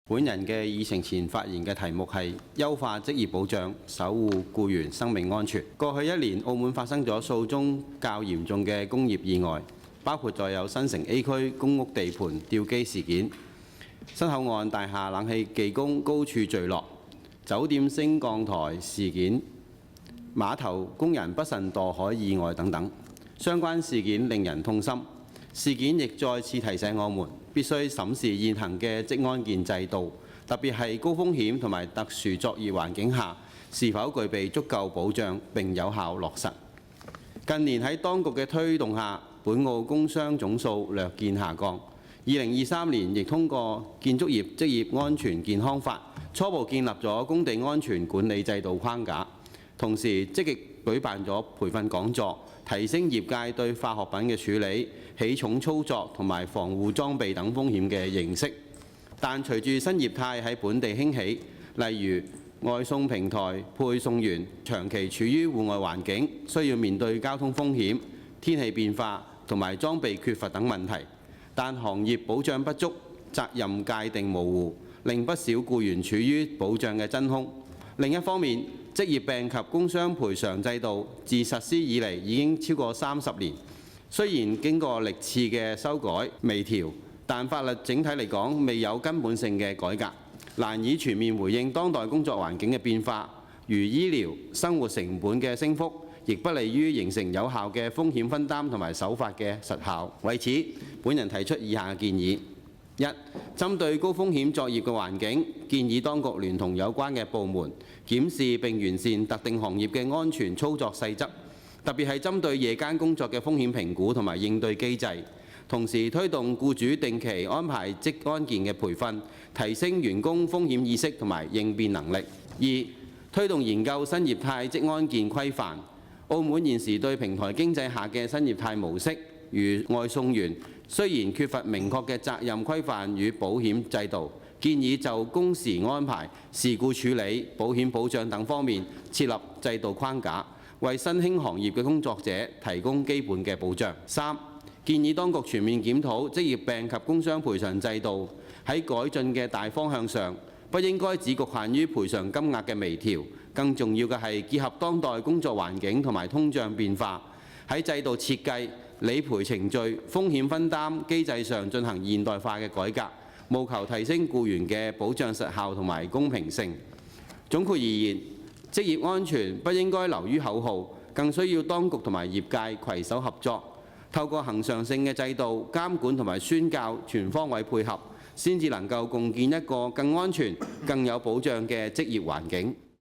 本人嘅議程前發言嘅題目係優化職業保障，守護僱員生命安全。過去一年，澳門發生咗數宗較嚴重嘅工業意外，包括在有新城 A 區公屋地盤吊機事件、新口岸大廈冷氣技工高處墜落、酒店升降台事件、碼頭工人不慎墮海意外等等。相關事件令人痛心。事件亦再次提醒我們必須審視現行嘅職安健制度，特別係高風險同埋特殊作業環境下是否具備足夠保障並有效落實。近年喺當局嘅推動下，本澳工傷總數略見下降。2023年亦通過《建築業職業安全健康法》，初步建立咗工地安全管理制度框架，同時積極舉辦咗培訓講座，提升業界對化學品嘅處理、起重操作同埋防護裝備等風險嘅認識。但隨住新業態喺本地興起，例如外送平台配送員長期處於戶外環境，需要面對交通風險、天氣變化同埋裝備缺乏等問題，但行業保障不足、責任界定模糊，令不少僱員處於保障嘅真空。另一方面，職業病及工傷賠償制度自實施以嚟已經超過30年，雖然經過歷次嘅修改微調，但法律整體嚟講未有根本性嘅改革，難以全面回應當代工作環境嘅變化，如醫療、生活成本嘅升幅，亦不利於形成有效嘅風險分擔同埋守法嘅實效。為此，本人提出以下嘅建議：一、針對高風險作業嘅環境，建議當局聯同有關嘅部門檢視並完善特定行業嘅安全操作細則，特別係針對夜間工作嘅風險評估同埋應對機制。同時推動僱主定期安排職安健嘅培訓，提升員工風險意識同埋應變能力。二、推動研究新業態職安健規範。澳門現時對平台經濟下嘅新業態模式，如外送員，雖然缺乏明確嘅責任規範與保險制度，建議就工時安排、事故處理、保險保障等方面設立制度框架，為新興行業嘅工作者提供基本嘅保障。三、建議當局全面檢討職業病及工傷賠償制度，喺改進嘅大方向上，不應該只局限於賠償金額嘅微調，更重要嘅係結合當代工作環境同埋通脹變化，喺制度設計、理賠程序、風險分擔機制上進行現代化嘅改革，務求提升僱員嘅保障實效同埋公平性。總括而言，職業安全不應該流於口號，更需要當局同埋業界攜手合作，透過恆常性嘅制度監管同埋宣教全方位配合，先至能夠共建一個更安全、更有保障嘅職業環境。